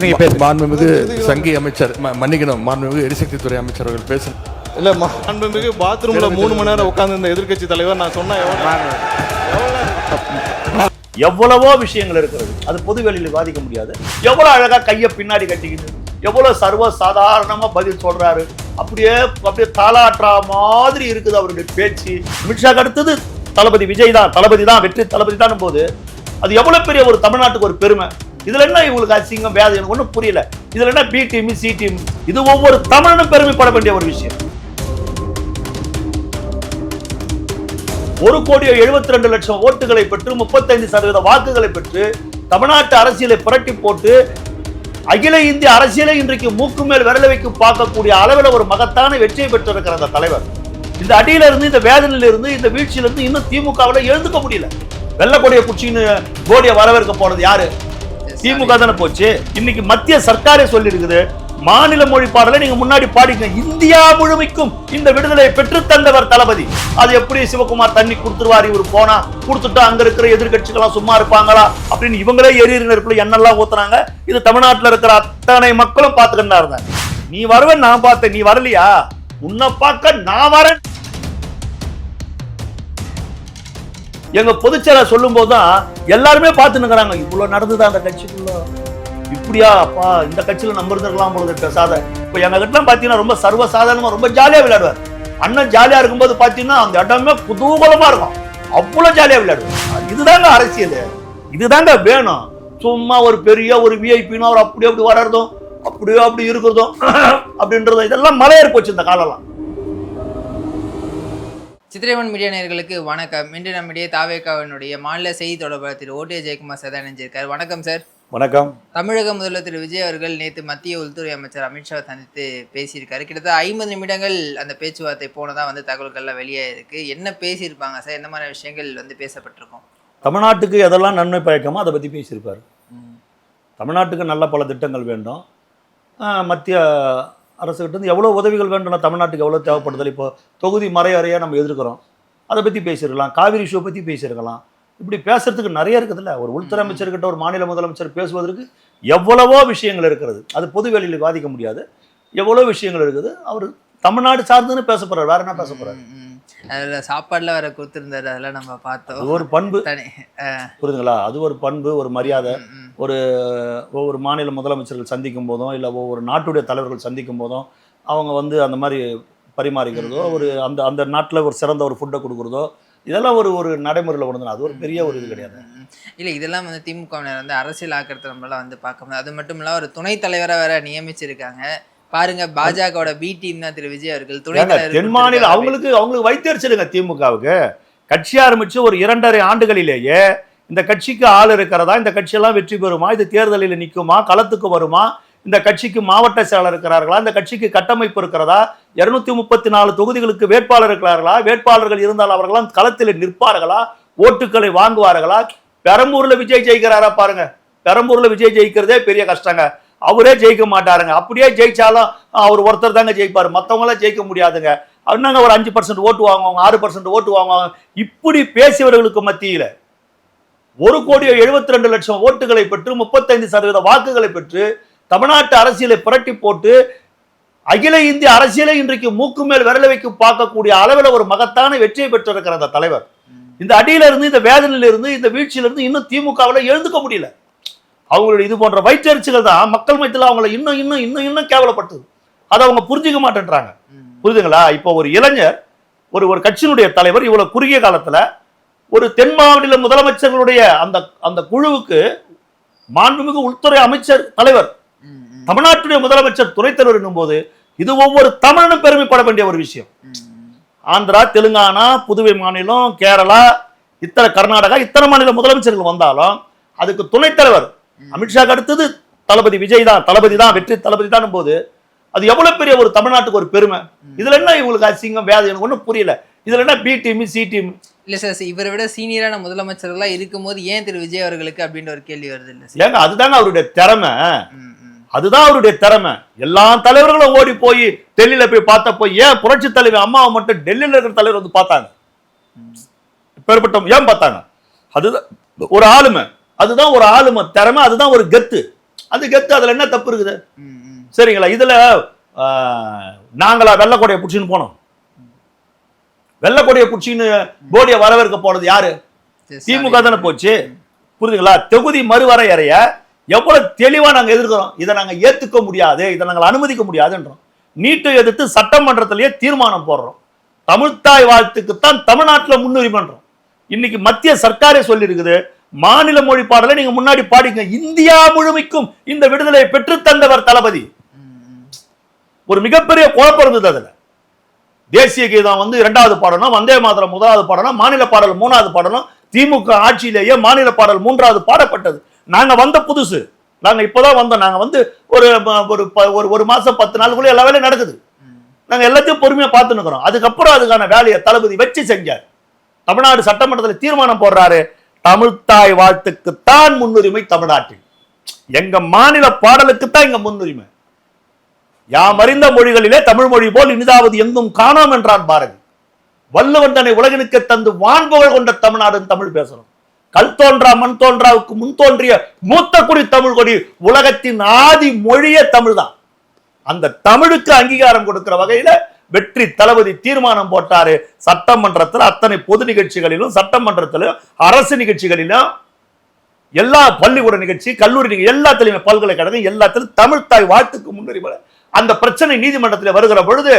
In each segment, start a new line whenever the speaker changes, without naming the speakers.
மாண்புமிகு சங்கி அமைச்சர் மன்னிக்கணும், மாண்புமிகு எரிசக்தித்துறை அமைச்சர் அவர்கள் பேச
இல்லை, மாண்புமிகு பாத்ரூம்ல 3 மணி நேரம் உட்கார்ந்து இந்த எதிர்க்கட்சி தலைவர் நான் சொன்னா
எவ்வளவோ விஷயங்கள் இருக்கிறது, அது பொது வெளியில் வாதிக்க முடியாது. எவ்வளவு அழகா கையை பின்னாடி கட்டிக்கிட்டு எவ்வளவு சர்வ சாதாரணமா பதில் சொல்றாரு. அப்படியே தாளாற்றா மாதிரி இருக்குது அவருடைய பேச்சு. அமித்ஷாக்கு அடுத்தது தளபதி விஜய் தான், தளபதி தான், வெற்றி தளபதி தான் போது அது எவ்வளவு பெரிய ஒரு தமிழ்நாட்டுக்கு ஒரு பெருமை. இதுல என்ன இவங்களுக்கு அசிங்கம் வேதம் எனக்கு ஒன்றும் புரியல. இதுல என்ன பி டீம் சி டீம், இது ஒவ்வொரு தமிழனும் பெருமைப்பட வேண்டிய ஒரு விஷயம். 1,72,00,000 ஓட்டுகளை பெற்று 35% வாக்குகளை பெற்று தமிழ்நாட்டு அரசியலை புரட்டி போட்டு அகில இந்திய அரசியலை இன்றைக்கு மூக்கு மேல் விரல வைக்க பார்க்கக்கூடிய அளவில் ஒரு மகத்தான வெற்றியை பெற்றிருக்கிற அந்த தலைவர் இந்த அடியில இருந்து, இந்த வேதனையில இருந்து, இந்த வீழ்ச்சியில இருந்து இன்னும் திமுகவில் எழுந்துக்க முடியல. வெள்ளக்கொடிய குச்சின்னு கோடியை வரவேற்க போனது யாரு? திமுக தானே போச்சு. இன்னைக்கு மத்திய சர்க்காரே சொல்லி இருக்குது, மாநில மொழி பாடலை நீங்க முன்னாடி பாடிங்க, இந்தியா முழுமைக்கும் இந்த விடுதலையை பெற்று தந்தவர் தளபதி. அது எப்படி சிவகுமார் தண்ணி கொடுத்துருவார், இவர் போனா கொடுத்துட்டு அங்க இருக்கிற எதிர்கட்சிகளாம் சும்மா இருப்பாங்களா அப்படின்னு இவங்களே எரியிற நெருப்புல எண்ணெல்லாம் ஊத்துறாங்க. இது தமிழ்நாட்டில் இருக்கிற அத்தனை மக்களும் பார்த்துக்கிட்டு இருந்தாங்க. நீ வருவன் நான் பார்த்தேன், நீ வரலையா? உன்னை பார்க்க நான் வரேன். எங்க பொதுச்செயலர் சொல்லும் போதுதான் எல்லாருமே பார்த்துன்னுக்கிறாங்க, இவ்வளவு நடந்துதான் அந்த கட்சிக்குள்ள, இப்படியா அப்பா இந்த கட்சியில நம்ம இருந்திருக்கலாம் பொழுது பேசாத. இப்ப எங்க கிட்ட பாத்தீங்கன்னா ரொம்ப சர்வசாதாரணமா ரொம்ப ஜாலியா விளையாடுவார். அண்ணன் ஜாலியா இருக்கும்போது பாத்தீங்கன்னா அந்த இடமே குதூகலமா இருக்கும், அவ்வளவு ஜாலியா விளையாடுவார். இதுதாங்க அரசியல், இதுதாங்க வேணும். சும்மா ஒரு பெரிய ஒரு விஐபின்னு அவர் அப்படி அப்படி வளர்றதும் அப்படியே அப்படி இருக்கிறதும் அப்படின்றதும் இதெல்லாம் மலையேறி போச்சு இந்த காலம்லாம்.
சித்திரைவன் மீடியா நேயர்களுக்கு வணக்கம். இன்று நம்முடைய தாவேகாவினுடைய மாநில செய்தி தொடர்பாளர் திரு ஓ.டி. ஜெயக்குமார் சார் இணைஞ்சிருக்கார். வணக்கம் சார்.
வணக்கம்.
தமிழக முதல்வர் திரு விஜய் அவர்கள் நேற்று மத்திய உள்துறை அமைச்சர் அமித்ஷா சந்தித்து பேசியிருக்காரு. கிட்டத்தட்ட 50 நிமிடங்கள் அந்த பேச்சுவார்த்தை போனதா தகவல்கள்லாம் வெளியே இருக்கு. என்ன பேசியிருப்பாங்க சார்? எந்த மாதிரி விஷயங்கள் பேசப்பட்டிருக்கோம்?
தமிழ்நாட்டுக்கு எதெல்லாம் நன்மை பயக்கமோ அதை பற்றி பேசியிருப்பார். தமிழ்நாட்டுக்கு நல்ல பல திட்டங்கள் வேண்டும், மத்திய அரசுகிட்ட இருந்து எவ்வளோ உதவிகள் வேண்டும், தமிழ்நாட்டுக்கு எவ்வளோ தேவைப்படுதல். இப்போ தொகுதி மறையறையாக நம்ம எதிர்க்கிறோம், அதை பற்றி பேசியிருக்கலாம். காவிரி இஷ்யூ பற்றி பேசியிருக்கலாம். இப்படி பேசுறதுக்கு நிறைய இருக்குதுல்ல. ஒரு உள்துறை அமைச்சர்கிட்ட ஒரு மாநில முதலமைச்சர் பேசுவதற்கு எவ்வளவோ விஷயங்கள் இருக்கிறது, அது பொது வெளியில் வாதிக்க முடியாது. எவ்வளோ விஷயங்கள் இருக்குது. அவர் தமிழ்நாடு சார்ந்துன்னு பேச போறாரு, வேற என்ன பேச போறாரு?
அதில் சாப்பாடுல வர கொடுத்துருந்தாரு, அதெல்லாம் நம்ம பார்த்தோம்.
அது ஒரு பண்பு, புரியுதுங்களா? அது ஒரு பண்பு, ஒரு மரியாதை. ஒவ்வொரு மாநில முதலமைச்சர்கள் சந்திக்கும் போதும் இல்லை ஒவ்வொரு நாட்டுடைய தலைவர்கள் சந்திக்கும் போதும் அவங்க அந்த மாதிரி பரிமாறிக்கிறதோ, ஒரு அந்த அந்த நாட்டில் ஒரு சிறந்த ஒரு ஃபுட்டை கொடுக்குறதோ, இதெல்லாம் ஒரு நடைமுறையில் கொண்டு அது ஒரு பெரிய ஒரு இது கிடையாது.
இல்லை, இதெல்லாம் திமுகவினர் அரசியல் ஆக்கிறத நம்மளாம் பார்க்க முடியாது. அது மட்டும் இல்லாமல் ஒரு துணைத் தலைவராக வேற நியமிச்சிருக்காங்க. பாருங்க, பாஜகவோட பி டீம் தான் திரு விஜய் அவர்கள் துணை தலைவர். தென் மாநில
அவங்களுக்கு வைத்தறிச்சிருங்க. திமுகவுக்கு கட்சி ஆரம்பிச்சு ஒரு 2.5 ஆண்டுகளிலேயே இந்த கட்சிக்கு ஆள் இருக்கிறதா, இந்த கட்சியெல்லாம் வெற்றி பெறுமா, இது தேர்தலில் நிற்குமா, களத்துக்கு வருமா, இந்த கட்சிக்கு மாவட்ட செயலர் இருக்கிறார்களா, இந்த கட்சிக்கு கட்டமைப்பு இருக்கிறதா, 234 தொகுதிகளுக்கு வேட்பாளர் இருக்கிறார்களா, வேட்பாளர்கள் இருந்தால் அவர்களாம் களத்தில் நிற்பார்களா, ஓட்டுக்களை வாங்குவார்களா? பெரம்பூர்ல விஜய் ஜெயிக்கிறாரா பாருங்க. பெரம்பூர்ல விஜய் ஜெயிக்கிறதே பெரிய கஷ்டங்க. அவரே ஜெயிக்க மாட்டாருங்க. அப்படியே ஜெயிச்சாலும் அவர் ஒருத்தர் தாங்க ஜெயிப்பாரு, மற்றவங்களாம் ஜெயிக்க முடியாதுங்க. அவனாங்க ஒரு 5% ஓட்டு வாங்குவாங்க, 6% ஓட்டு வாங்குவாங்க. இப்படி பேசியவர்களுக்கு மத்தியில 1,72,00,000 ஓட்டுகளை பெற்று 35% வாக்குகளை பெற்று தமிழ்நாட்டு அரசியலை புரட்டி போட்டு அகில இந்திய அரசியலை இன்றைக்கு மூக்கு மேல் விரல வைக்க பார்க்கக்கூடிய அளவில் ஒரு மகத்தான வெற்றியை பெற்றிருக்கிற அந்த தலைவர் இந்த அடியில இருந்து, இந்த வேதனையில இருந்து, இந்த வீழ்ச்சியில இருந்து இன்னும் திமுகவில் எழுந்துக்க முடியல. அவங்களுடைய இது போன்ற வயிற்றறிச்சிகள் தான் மக்கள் மத்தியில் அவங்களை இன்னும் இன்னும் இன்னும் இன்னும் கேவலப்படுத்துது. அதை அவங்க புரிஞ்சுக்க மாட்டேன்றாங்க. புரியுதுங்களா? இப்போ ஒரு இளைஞர், ஒரு கட்சியினுடைய தலைவர் இவ்வளவு குறுகிய காலத்துல ஒரு தென் மாவட்ட முதலமைச்சர்களுடைய அந்த குழுவுக்கு மாண்புமிகு உள்துறை அமைச்சர் தலைவர், தமிழ்நாட்டுடைய முதலமைச்சர் துணைத் தலைவர் என்னும் போது இது ஒவ்வொரு தமிழனும் பெருமைப்பட வேண்டிய ஒரு விஷயம். ஆந்திரா, தெலுங்கானா, புதுவை மாநிலம், கேரளா, கர்நாடகா, இத்தனை மாநில முதலமைச்சர்கள் வந்தாலும் அதுக்கு துணைத் தலைவர் அமித்ஷாக்கு அடுத்தது தளபதி விஜய் தான், தளபதி தான், வெற்றி தளபதி தான் போது அது எவ்வளவு பெரிய ஒரு தமிழ்நாட்டுக்கு ஒரு பெருமை. இதுல என்ன இவங்களுக்கு அசிங்கம் வேதம் எனக்கு ஒன்றும் புரியல. இதுல என்ன பி டீம் சி டீம்?
இல்ல சார், இவரை விட சீனியரான முதலமைச்சர்களா இருக்கும் போது ஏன் திரு விஜய் அவர்களுக்கு அப்படின்ற ஒரு கேள்வி வருது. இல்ல
ஏங்க, அதுதாங்க அவருடைய திறமை, அதுதான் அவருடைய திறமை. எல்லா தலைவர்களும் ஓடி போய் டெல்லியில போய் பார்த்தப்போ ஏன் புரட்சி தலைவர் அம்மாவை மட்டும் டெல்லியில இருக்கிற தலைவர் பார்த்தாங்க? பெறப்பட்ட ஏன் பார்த்தாங்க? அதுதான் ஒரு ஆளுமை, அதுதான் ஒரு ஆளுமை திறமை, அதுதான் ஒரு கெத்து. அது கெத்து, அதுல என்ன தப்பு இருக்குது?
ம், ம்.
சரிங்களா? இதுல நாங்களா வெள்ளக்கொடையை புடிச்சின்னு போனோம்? வெள்ளக்கொடையை புடிச்சின்னு போடியை வரவேற்க போனது யாரு? திமுக தானே போச்சு. புரியுதுங்களா? தொகுதி மறுவரையறைய எவ்வளவு தெளிவா நாங்க எதிர்க்கிறோம். இதை நாங்க ஏத்துக்க முடியாது, இதை நாங்கள் அனுமதிக்க முடியாதுன்றோம். நீட்டை எதிர்த்து சட்டமன்றத்திலேயே தீர்மானம் போடுறோம். தமிழ்த்தாய் வாழ்த்துக்குத்தான் தமிழ்நாட்டில் முன்னுரிமைன்றோம். இன்னைக்கு மத்திய சர்க்காரே சொல்லி இருக்குது, மாநில மொழி பாடலை நீங்க முன்னாடி பாடிங்க. இந்தியா முழுமைக்கும் இந்த விடுதலை பெற்று தந்தவர் தளபதி. ஒரு மிகப்பெரிய குழப்பம் இருந்தது. அதுல தேசிய கீதம் வந்து 2வது பாடணும், வந்தே மாதரம் 1வது பாடணும், மாநில பாடல் 3வது பாடணும். திமுக ஆட்சியிலேயே மாநில பாடல் 3வது பாடப்பட்டது. நாங்க வந்த புதுசு, நாங்க இப்பதான் வந்தோம். நாங்க வந்து ஒரு மாசம் 10 நாளுக்குள்ள எல்லா வேலையும் நடக்குது. நாங்க எல்லாத்தையும் பொறுமையா பார்த்துன்னு இருக்கிறோம். அதுக்கப்புறம் அதுக்கான வேலையை தளபதி வச்சு செஞ்சார். தமிழ்நாடு சட்டமன்றத்தில் தீர்மானம் போடுறாரு, தமிழ்த்தாய் வாழ்த்துக்குத்தான் முன்னுரிமை தமிழ்நாட்டில், எங்க மாநில பாடலுக்குத்தான் இங்க முன்னுரிமை. யாம் அறிந்த மொழிகளிலே தமிழ் மொழி போல் இனிதாவது எங்கும் காணோம் என்றான் பாரதி. வள்ளுவன் உலகினுக்கு தந்து வான்புகழ் கொண்ட தமிழ்நாடு தமிழ் பேசணும். கல் தோன்றா மண் தோன்றாவுக்கு முன் தோன்றிய மூத்த குடி தமிழ் கொடி, உலகத்தின் ஆதி மொழியே தமிழ் தான். அந்த தமிழுக்கு அங்கீகாரம் கொடுக்கிற வகையில வெற்றி தளபதி தீர்மானம் போட்டாரு. சட்டமன்றத்தில் அத்தனை பொது நிகழ்ச்சிகளிலும், சட்டமன்றத்திலும், அரசு நிகழ்ச்சிகளிலும், எல்லா பள்ளிக்கூட நிகழ்ச்சி, கல்லூரி நிகழ்ச்சி, எல்லாத்திலுமே, பல்கலைக்கழகம் எல்லாத்திலும் தமிழ்த்தாய் வாழ்த்துக்கு முன்னுரிமை. அந்த பிரச்சனை நீதிமன்றத்தில் வருகிற பொழுது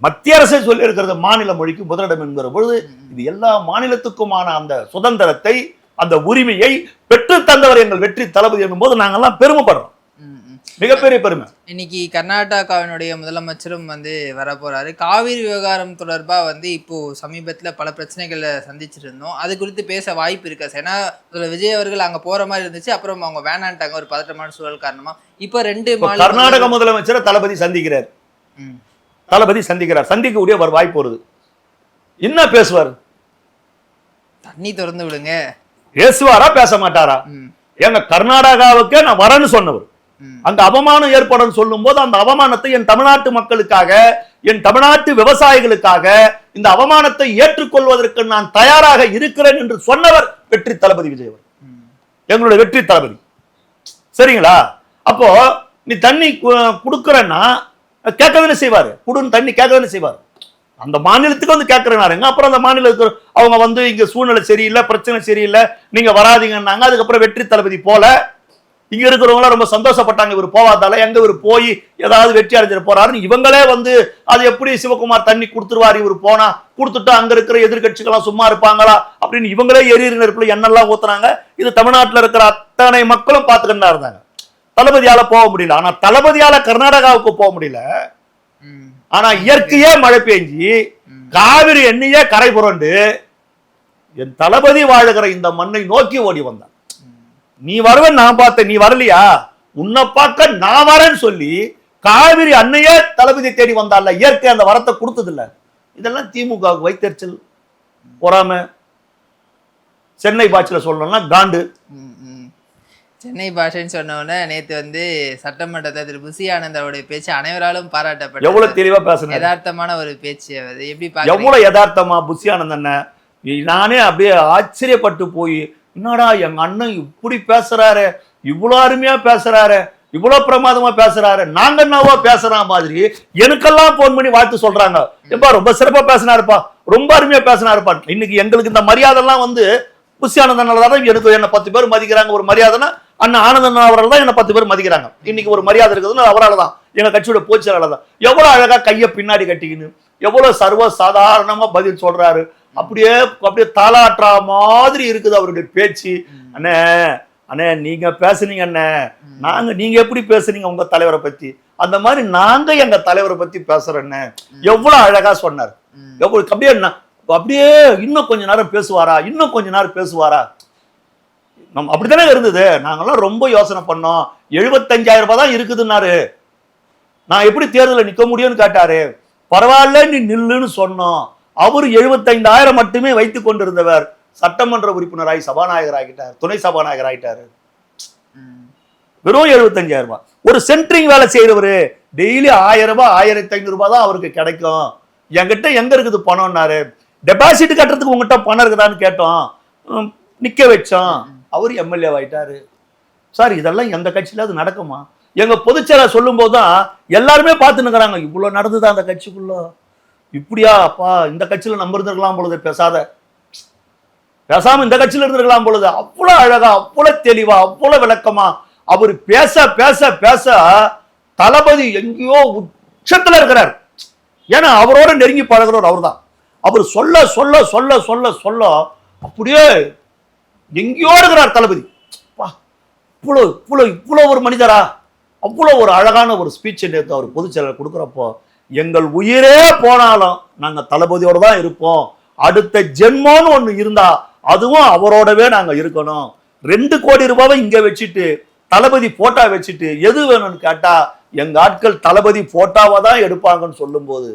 மத்திய அரசே சொல்லி இருக்கிறது மாநில மொழிக்கு முதலிடம் என்கிற பொழுது, இது எல்லா மாநிலத்துக்குமான அந்த சுதந்திரத்தை, அந்த உரிமையை பெற்று தந்தவர் எங்கள் வெற்றி தளபதி என்னும் போது நாங்கெல்லாம் பெருமைப்படுறோம். மிகப்பெரிய பெருமை.
இன்னைக்கு கர்நாடகாவினுடைய முதலமைச்சரும் வந்து வரப்போறாரு. காவிரி விவகாரம் தொடர்பா வந்து இப்போ சமீபத்துல பல பிரச்சனைகளை சந்திச்சுட்டு இருந்தோம். அது குறித்து பேச வாய்ப்பு இருக்கா சார்? ஏன்னா விஜய் அவர்கள் அங்க போற மாதிரி இருந்துச்சு, அப்புறம் அவங்க வேணான்ட்டாங்க ஒரு பதட்டமான சூழல் காரணமா. இப்ப 2
கர்நாடக முதலமைச்சரை தளபதி சந்திக்கிறார். சந்திக்கக்கூடிய ஒரு வாய்ப்பு வருது. என்ன பேசுவார்?
தண்ணி திறந்து விடுங்க
பேசுவாரா பேச மாட்டாரா? எங்க கர்நாடகாவுக்கு நான் வரேன்னு சொன்னவர், அங்க அவமானம் ஏற்படும் சொல்லும் போது அந்த அவமானத்தை என் தமிழ்நாட்டு மக்களுக்காக, என் தமிழ்நாட்டு விவசாயிகளுக்காக இந்த அவமானத்தை ஏற்றுக்கொள்வதற்கு நான் தயாராக இருக்கிறேன் என்று சொன்னவர் வெற்றி தளபதி விஜய் அவர், எங்களுடைய வெற்றி தளபதி. சரிங்களா? அப்போ நீ தண்ணி கொடுக்கறன்னா கேட்கதானே செய்வாரு, குடுன்னு தண்ணி கேட்கதானே செய்வாரு. அந்த மாநிலத்துக்கு வந்து கேட்கறாங்க. அப்புறம் அந்த மாநிலத்துக்கு அவங்க வந்து இங்க சூழ்நிலை சரியில்லை, பிரச்சனை சரியில்லை, நீங்க வராதிங்கன்னாங்க. அதுக்கப்புறம் வெற்றி தளபதி போல இங்க இருக்கிறவங்க ரொம்ப சந்தோஷப்பட்டாங்க, இவர் போவாதால, எங்க இவர் போய் ஏதாவது வெற்றி அடைஞ்சிட போறாருன்னு இவங்களே வந்து அது எப்படி சிவகுமார் தண்ணி கொடுத்துருவாரு, இவர் போனா கொடுத்துட்டு அங்க இருக்கிற எதிர்கட்சிகள்லாம் சும்மா இருப்பாங்களா அப்படின்னு இவங்களே எரியிற நெருப்புல எண்ணெல்லாம் ஊத்துறாங்க. இது தமிழ்நாட்டில் இருக்கிற அத்தனை மக்களும் பார்த்துக்கிட்டு இருந்தாங்க. தளபதியால போக முடியல. ஆனா தளபதியால கர்நாடகாவுக்கு போக முடியல. ஆனா இயற்கையே மழை பெஞ்சி காவிரி எண்ணியே கரை புரண்டு என் தளபதி வாழுகிற இந்த மண்ணை நோக்கி ஓடி வந்தான். நீ வருவன் நான் பார்த்தேன், நீ வரலையா, உன்னை பார்க்க நான் வரேன்னு சொல்லி காவிரி அன்னையே தளபதி தேடி வந்தால. இயற்கை அந்த வரத்தை கொடுத்தது இல்ல. இதெல்லாம் திமுக வைத்தறிச்சல், பொறாம. சென்னை பாஷையில சொல்லணும்னா காண்டு.
சென்னை பாஷைன்னு சொன்னோன்னே நேற்று வந்து சட்டமன்றத்தில் திரு புசி ஆனந்தாவுடைய பேச்சு அனைவராலும் பாராட்டப்பட்டது.
எவ்வளவு தெளிவா பேசுறேன்,
யதார்த்தமான ஒரு பேச்சு. அது எப்படி
எவ்வளவு யதார்த்தமா புசி ஆனந்தன். நானே அப்படியே ஆச்சரியப்பட்டு போய், என்னடா எங்க அண்ணன் இப்படி பேசுறாரு, இவ்வளவு அருமையா பேசுறாரு, இவ்வளவு பிரமாதமா பேசுறாரு, நாங்க என்னவோ பேசுற மாதிரி எனக்கெல்லாம் போன் பண்ணி வாழ்த்து சொல்றாங்க. எப்பா ரொம்ப சிறப்பா பேசினாருப்பா, ரொம்ப அருமையா பேசினாருப்பா. இன்னைக்கு எங்களுக்கு இந்த மரியாதை எல்லாம் வந்து புசி ஆனந்தனாலதான் எனக்கு என்ன 10 பேர் மதிக்கிறாங்க. ஒரு மரியாதைனா அண்ணன் ஆனந்தன் அவரால் தான் என்ன 10 பேர் மதிக்கிறாங்க. இன்னைக்கு ஒரு மரியாதை இருக்குதுன்னு அவரால் தான், எங்க கட்சியோட போச்சரால தான். எவ்வளவு அழகா கையை பின்னாடி கட்டிக்கின்னு எவ்வளவு சர்வ சாதாரணமா பதில் சொல்றாரு. அப்படியே தாளாற்றா மாதிரி இருக்குது அவருடைய பேச்சு. அண்ணே அண்ணே நீங்க பேசுனீங்க அண்ணே, நீங்க எப்படி பேசுனீங்க உங்க தலைவரை பத்தி, அந்த மாதிரி நாங்க எங்க தலைவரை பத்தி பேசுறேன்னு எவ்வளவு அழகா சொன்னார். எவ்வளவு அப்படியே இன்னும் கொஞ்ச நேரம் பேசுவாரா, இன்னும் கொஞ்ச நேரம் பேசுவாரா, நம்ம அப்படித்தானே இருந்தது. நாங்கெல்லாம் ரொம்ப யோசனை பண்ணோம். 75,000 ரூபாய் தான் இருக்குதுன்னாரு. நான் எப்படி தேர்தலில் நிக்க முடியும்னு கேட்டாரு. பரவாயில்ல நீ நில்லுன்னு சொன்னோம். அவரு 75,000 மட்டுமே வைத்துக் கொண்டிருந்தவர் சட்டமன்ற உறுப்பினராய் சபாநாயகர் ஆகிட்டார், துணை சபாநாயகர் ஆகிட்டாரு. வெறும் 75,000 ரூபாய். ஒரு சென்ட்ரிங் வேலை செய்யறவரு டெய்லி 1000 ரூபாய் 1500 ரூபாய் தான் அவருக்கு கிடைக்கும். என்கிட்ட எங்க இருக்குது பணம்னாரு. டெபாசிட் கட்டுறதுக்கு உங்ககிட்ட பணம் இருக்குதான்னு கேட்டோம், நிக்க வச்சோம். அவரு எம்எல்ஏ ஆயிட்டாரு. சார் இதெல்லாம் எந்த கட்சியில அது நடக்குமா? எங்க பொதுச்செயலாளர் சொல்லும் போதுதான் எல்லாருமே பார்த்து நிற்கிறாங்க, இவ்வளவு நடந்துதான் அந்த கட்சிக்குள்ள, இப்படியா அப்பா இந்த கட்சியில நம்ம இருந்திருக்கலாம் பொழுது, பேசாம இந்த கட்சியில இருந்திருக்கலாம் பொழுது. அவ்வளவு அழகா, அவ்வளவு தெளிவா, அவ்வளவு விளக்கமா அவர் பேச பேச பேச தளபதி எங்கேயோ உச்சத்துல இருக்கிறார். ஏன்னா அவரோட நெருங்கி பழகிறவர் அவர் தான். அவர் சொல்ல சொல்ல சொல்ல சொல்ல சொல்ல அப்படியே எங்கேயோ இருக்கிறார் தளபதி. இவ்வளோ இவ்வளோ இவ்வளோ ஒரு மனிதரா, அவ்வளோ ஒரு அழகான ஒரு ஸ்பீச் நேற்று அவர் பொதுச்செயலர் கொடுக்குறப்போ, எங்கள் உயிரே போனாலும் நாங்கள் தளபதியோட தான் இருப்போம், அடுத்த ஜென்மோன்னு ஒன்று இருந்தா அதுவும் அவரோடவே நாங்கள் இருக்கணும், 2 கோடி ரூபாவை இங்கே வச்சுட்டு தளபதி போட்டா வச்சுட்டு எது வேணும்னு கேட்டா எங்க ஆட்கள் தளபதி போட்டாவை தான் எடுப்பாங்கன்னு சொல்லும் போது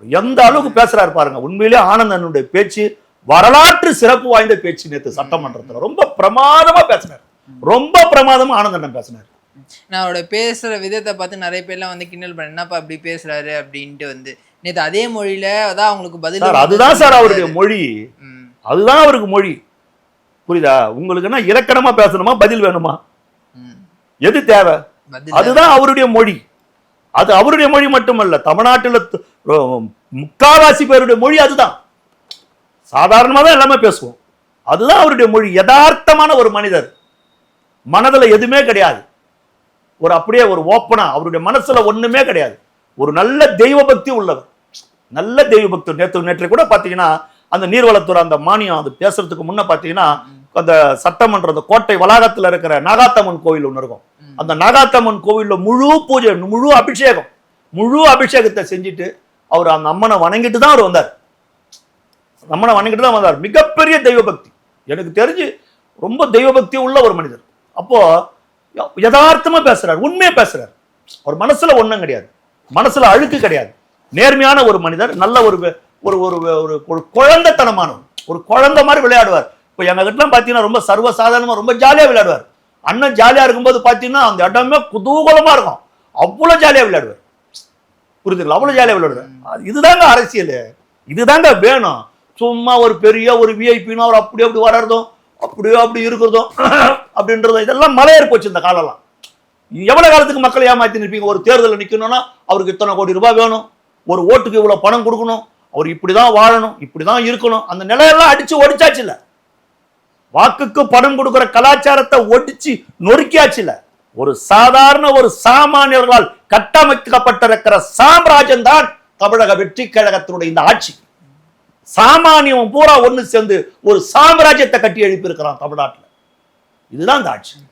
எந்த அளவுக்கு பேசுறாரு பாருங்க. உண்மையிலே ஆனந்தனுடைய பேச்சு வரலாற்று சிறப்பு வாய்ந்த பேச்சு. நேற்று சட்டமன்றத்தில் ரொம்ப பிரமாதமா பேசினார், ரொம்ப பிரமாதமா ஆனந்தன் பேசினார்.
நான் அவரோட பேசுற விதத்தை பார்த்து நிறைய பேர்லாம் வந்து கிண்டல் பண்ண, என்னப்பா அப்படி பேசுறாரு அப்படின்ட்டு வந்து நேற்று அதே மொழியில அதான் அவங்களுக்கு பதில்.
அதுதான் சார் அவருடைய மொழி, அதுதான் அவருக்கு மொழி. புரியுதா உங்களுக்கு? என்ன இலக்கணமா பேசணுமா, பதில் வேணுமா, எது தேவை? அதுதான் அவருடைய மொழி. அது அவருடைய மொழி மட்டுமல்ல, தமிழ்நாட்டில் முக்காவாசி பேருடைய மொழி அதுதான். சாதாரணமாக தான் எல்லாமே பேசுவோம், அதுதான் அவருடைய மொழி. யதார்த்தமான ஒரு மனிதர், மனதுல எதுவுமே கிடையாது, ஒரு அப்படியே ஒரு ஓப்பனா, அவருடைய மனசுல ஒண்ணுமே கிடையாது. ஒரு நல்ல தெய்வ பக்தி உள்ளவர், நல்ல தெய்வ பக்தி. நேற்று கூட பாத்தீங்கன்னா அந்த நீர்வளத்துறை அந்த மானியம் அது பேசுறதுக்கு முன்ன பாத்தீங்கன்னா அந்த சட்டமன்ற அந்த கோட்டை வளாகத்துல இருக்கிற நாகாத்தம்மன் கோவில் ஒண்ணு இருக்கும். அந்த நாகாத்தம்மன் கோவில்ல முழு பூஜை, முழு அபிஷேகத்தை செஞ்சுட்டு அவர் அந்த அம்மனை வணங்கிட்டு தான் அவர் வந்தார். அம்மனை வணங்கிட்டு தான் வந்தார். மிகப்பெரிய தெய்வ பக்தி, எனக்கு தெரிஞ்சு ரொம்ப தெய்வ பக்தி உள்ள ஒரு மனிதர். அப்போ யதார்த்தமா பேசுறாரு, உண்மையா பேசுறாரு. அவர் மனசுல ஒண்ணும் கிடையாது, மனசுல அழுக்கு கிடையாது, நேர்மையான ஒரு மனிதர். நல்ல ஒரு ஒரு ஒரு குழந்தைத்தனமானவர், ஒரு குழந்தை மாதிரி விளையாடுவார். இப்போ எங்க கிட்டலாம் பாத்தீங்கன்னா ரொம்ப சர்வசாதாரணமா ரொம்ப ஜாலியா விளையாடுவார். அண்ணன் ஜாலியா இருக்கும்போது பாத்தீங்கன்னா அந்த இடமே குதூகலமா இருக்கும், அவ்வளவு ஜாலியா விளையாடுவார். புரியுதுங்களா? அவ்வளவு ஜாலியா விளையாடுவார். இதுதாங்க அரசியல், இதுதாங்க வேணும். சும்மா ஒரு பெரிய ஒரு விஐபின்னு அவர் அப்படி அப்படி வர்றதும் அப்படியோ அப்படி இருக்கிறதும் அப்படின்றதும் இதெல்லாம் மலையேறி போச்சு இந்த காலம்லாம். எவ்வளவு காலத்துக்கு மக்களை ஏமாத்தி நிற்பீங்க? ஒரு தேர்தலில் நிற்கணும்னா அவருக்கு இத்தனை கோடி ரூபாய் வேணும், ஒரு ஓட்டுக்கு இவ்வளவு பணம் கொடுக்கணும், அவர் இப்படிதான் வாழணும், இப்படிதான் இருக்கணும். அந்த நிலையெல்லாம் அடிச்சு ஒடிச்சாச்சு இல்ல, வாக்குக்கு பணம் கொடுக்கிற கலாச்சாரத்தை ஒடிச்சு நொறுக்கியாச்சு இல்ல. ஒரு சாதாரண ஒரு சாமானியர்களால் கட்டமைக்கப்பட்டிருக்கிற சாம்ராஜ்யம் தான் தமிழக வெற்றி கழகத்தினுடைய இந்த ஆட்சி. சாமானியம் பூரா ஒண்ணு சேர்ந்து ஒரு சாம்ராஜ்யத்தை கட்டி எழுப்பி இருக்கிறான் தமிழ்நாட்டில். இதுதான் இந்த ஆட்சி.